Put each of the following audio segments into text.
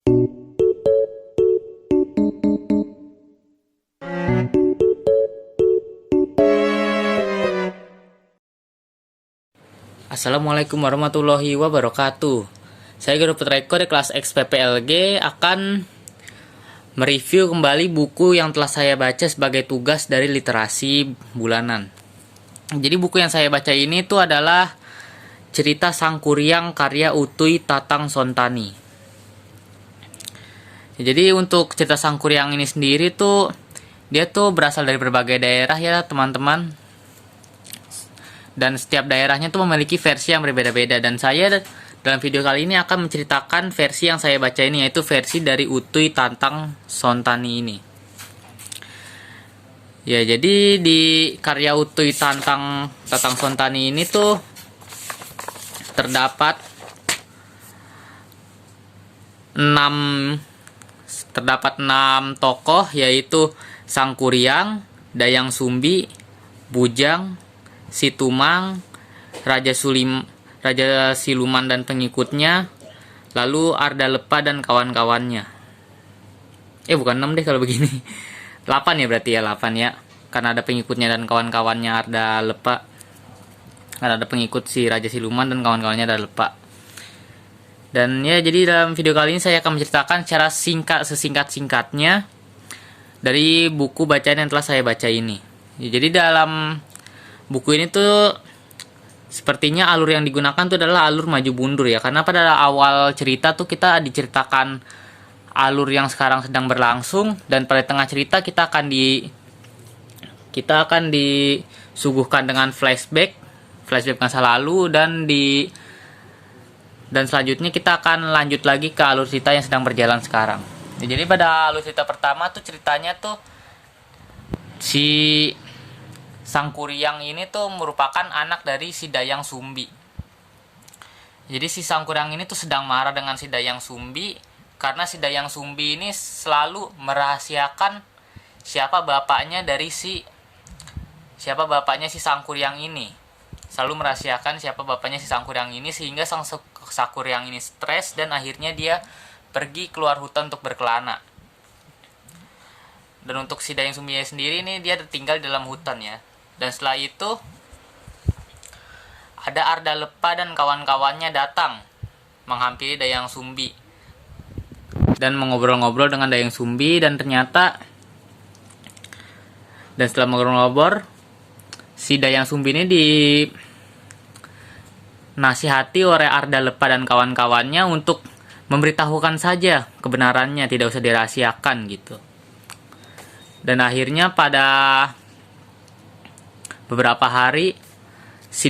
Assalamualaikum warahmatullahi wabarakatuh. Saya Guru Putra Eko dari kelas XPPLG akan mereview kembali buku yang telah saya baca sebagai tugas dari literasi bulanan. Jadi buku yang saya baca ini tuh adalah Cerita Sang Kuryang karya Utuy Tatang Sontani. Jadi untuk cerita Sang Kuryang ini sendiri tuh dia tuh berasal dari berbagai daerah ya teman-teman. Dan setiap daerahnya tuh memiliki versi yang berbeda-beda. Dan saya dalam video kali ini akan menceritakan versi yang saya baca ini, yaitu versi dari Utuy Tatang Sontani ini. Ya, jadi di karya Utuy Tatang Sontani ini tuh terdapat 6 tokoh, yaitu Sang Kuryang, Dayang Sumbi, Bujang, Situmang, Raja Siluman dan pengikutnya, lalu Ardalepa dan kawan-kawannya. Bukan 6 deh kalau begini. 8 ya berarti ya, 8 ya. Karena ada pengikutnya dan kawan-kawannya Ardalepa. Karena ada pengikut si Raja Siluman dan kawan-kawannya Ardalepa. Dan ya, jadi dalam video kali ini saya akan menceritakan secara sesingkat-singkatnya dari buku bacaan yang telah saya baca ini. Jadi dalam buku ini tuh sepertinya alur yang digunakan tuh adalah alur maju mundur ya, karena pada awal cerita tuh kita diceritakan alur yang sekarang sedang berlangsung, dan pada tengah cerita kita akan disuguhkan dengan flashback masa lalu, dan selanjutnya kita akan lanjut lagi ke alur cerita yang sedang berjalan sekarang. Jadi pada alur cerita pertama tuh ceritanya tuh si Sang Kuryang ini tuh merupakan anak dari si Dayang Sumbi. Jadi si Sang Kuryang ini tuh sedang marah dengan si Dayang Sumbi karena si Dayang Sumbi ini selalu merahasiakan siapa bapaknya si Sang Kuryang ini. Selalu merahasiakan siapa bapaknya si Sang Kuryang ini, sehingga Sang Kuryang ini stres dan akhirnya dia pergi keluar hutan untuk berkelana. Dan untuk si Dayang Sumbi sendiri ini dia tinggal di dalam hutan ya. Dan setelah itu ada Ardalepa dan kawan-kawannya datang menghampiri Dayang Sumbi dan mengobrol-ngobrol dengan Dayang Sumbi, dan setelah mengobrol-ngobrol si Dayang Sumbi ini dinasihati oleh Ardalepa dan kawan-kawannya untuk memberitahukan saja kebenarannya, tidak usah dirahasiakan gitu. Dan akhirnya pada beberapa hari si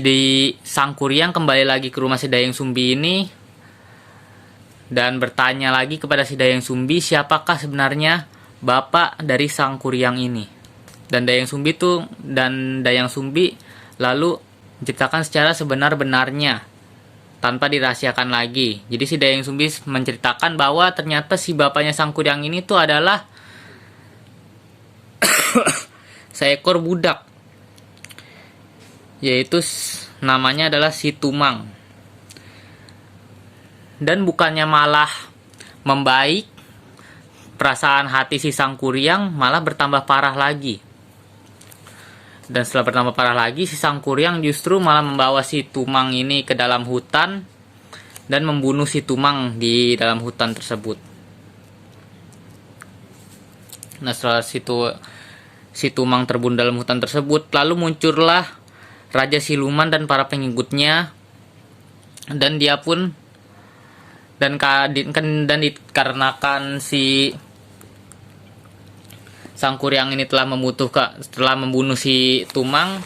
Sang Kuryang kembali lagi ke rumah si Dayang Sumbi ini dan bertanya lagi kepada si Dayang Sumbi siapakah sebenarnya bapak dari Sang Kuryang ini. Dan Dayang Sumbi lalu menceritakan secara sebenar-benarnya tanpa dirahasiakan lagi. Jadi si Dayang Sumbi menceritakan bahwa ternyata si bapaknya Sang Kuryang ini tuh adalah seekor budak, yaitu namanya adalah Situmang. Dan bukannya malah membaik, perasaan hati si Sang Kuryang malah bertambah parah lagi. Dan setelah bertambah parah lagi, si Sang Kuryang justru malah membawa Situmang ini ke dalam hutan dan membunuh Situmang di dalam hutan tersebut. Nah, setelah Situmang terbunuh dalam hutan tersebut, lalu muncullah Raja Siluman dan para pengikutnya, dan dikarenakan si Sang Kuryang ini telah membunuh si Tumang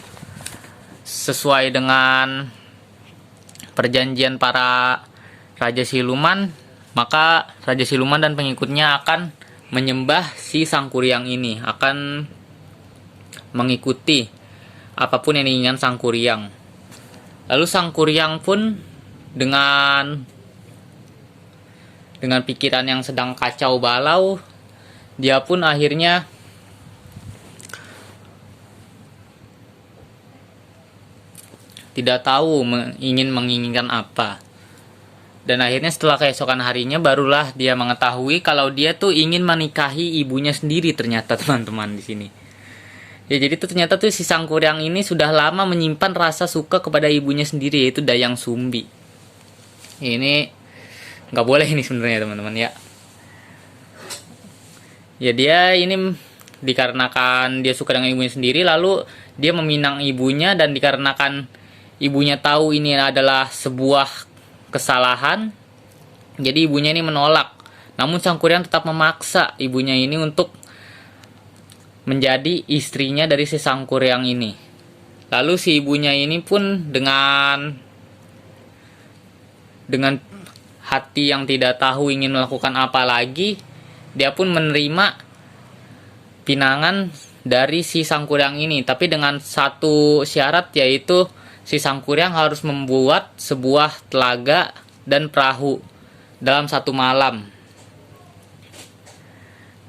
sesuai dengan perjanjian para Raja Siluman, maka Raja Siluman dan pengikutnya akan menyembah si Sang Kuryang ini, akan mengikuti apapun yang diinginkan Sang Kuryang. Lalu Sang Kuryang pun dengan pikiran yang sedang kacau balau, dia pun akhirnya tidak tahu menginginkan apa. Dan akhirnya setelah keesokan harinya barulah dia mengetahui kalau dia tuh ingin menikahi ibunya sendiri ternyata, teman-teman, di sini. Ya, jadi tuh ternyata tuh si Sangkuriang ini sudah lama menyimpan rasa suka kepada ibunya sendiri, yaitu Dayang Sumbi. Ini nggak boleh ini sebenarnya, teman-teman, ya. Ya, dia ini dikarenakan dia suka dengan ibunya sendiri, lalu dia meminang ibunya, dan dikarenakan ibunya tahu ini adalah sebuah kesalahan, jadi ibunya ini menolak. Namun Sangkuriang tetap memaksa ibunya ini untuk menjadi istrinya dari si Sangkuriang ini. Lalu si ibunya ini pun dengan hati yang tidak tahu ingin melakukan apa lagi, dia pun menerima pinangan dari si Sangkuriang ini, tapi dengan satu syarat, yaitu si Sangkuriang harus membuat sebuah telaga dan perahu dalam satu malam.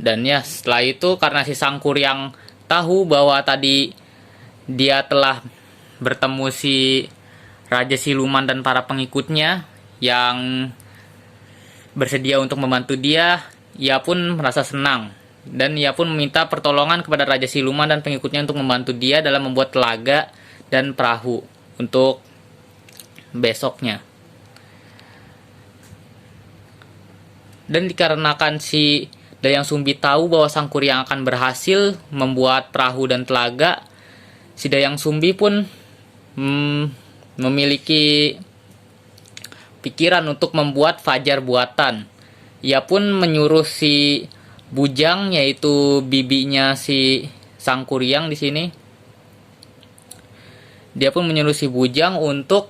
Dan ya, setelah itu karena si Sangkuriang tahu bahwa tadi dia telah bertemu si Raja Siluman dan para pengikutnya yang bersedia untuk membantu dia, ia pun merasa senang. Dan ia pun meminta pertolongan kepada Raja Siluman dan pengikutnya untuk membantu dia dalam membuat telaga dan perahu untuk besoknya. Dan dikarenakan si Dayang Sumbi tahu bahwa Sangkuriang akan berhasil membuat perahu dan telaga, si Dayang Sumbi pun memiliki pikiran untuk membuat fajar buatan. Ia pun menyuruh si Bujang, yaitu bibinya si Sangkuriang di sini. Dia pun menyuruh si Bujang untuk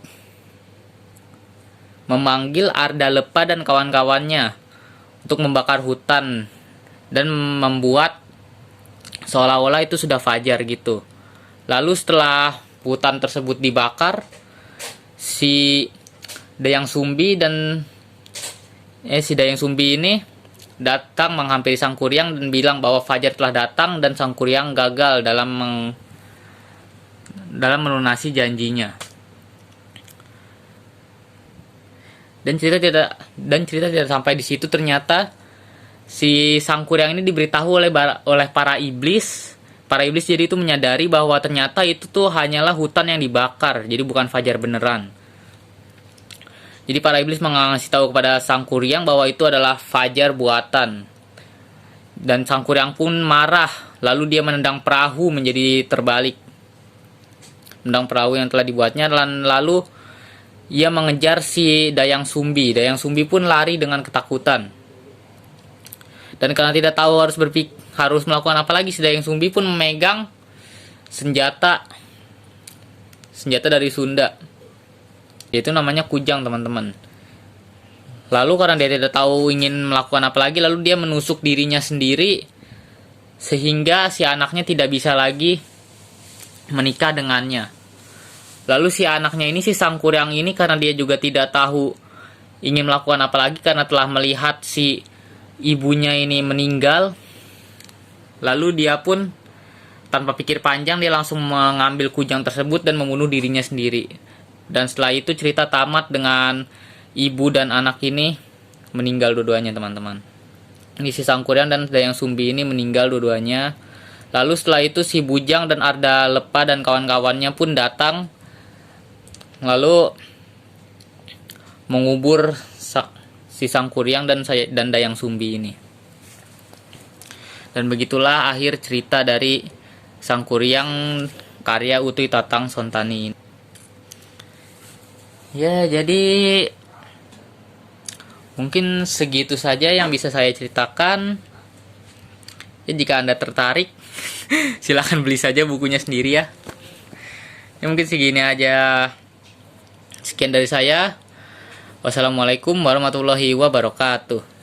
memanggil Ardalepa dan kawan-kawannya untuk membakar hutan dan membuat seolah-olah itu sudah fajar gitu. Lalu setelah hutan tersebut dibakar, si Dayang Sumbi ini datang menghampiri Sangkuriang dan bilang bahwa fajar telah datang dan Sangkuriang gagal dalam melunasi janjinya. Dan cerita tidak sampai di situ. Ternyata si Sangkuriang ini diberitahu oleh para iblis. Para iblis jadi itu menyadari bahwa ternyata itu tuh hanyalah hutan yang dibakar, jadi bukan fajar beneran. Jadi para iblis mengasih tahu kepada Sangkuriang bahwa itu adalah fajar buatan. Dan Sangkuriang pun marah, lalu dia menendang perahu menjadi terbalik. Menendang perahu yang telah dibuatnya, dan lalu ia mengejar si Dayang Sumbi. Dayang Sumbi pun lari dengan ketakutan. Dan karena tidak tahu harus melakukan apa lagi, si Dayang Sumbi pun memegang senjata dari Sunda. Yaitu namanya kujang, teman-teman. Lalu karena dia tidak tahu ingin melakukan apa lagi, lalu dia menusuk dirinya sendiri sehingga si anaknya tidak bisa lagi menikah dengannya. Lalu si anaknya ini, si Sangkuriang ini, karena dia juga tidak tahu ingin melakukan apa lagi karena telah melihat si ibunya ini meninggal, lalu dia pun tanpa pikir panjang dia langsung mengambil kujang tersebut dan membunuh dirinya sendiri. Dan setelah itu cerita tamat dengan ibu dan anak ini meninggal dua-duanya, teman-teman. Ini si Sangkuriang dan Dayang Sumbi ini meninggal dua-duanya. Lalu setelah itu si Bujang dan Ardalepa dan kawan-kawannya pun datang, lalu mengubur si Sangkuriang dan Dayang Sumbi ini. Dan begitulah akhir cerita dari Sangkuriang karya Utuy Tatang Sontani ini. Ya, jadi mungkin segitu saja yang bisa saya ceritakan. Ya, jika Anda tertarik, silahkan beli saja bukunya sendiri ya. Ya, mungkin segini aja. Sekian dari saya. Wassalamualaikum warahmatullahi wabarakatuh.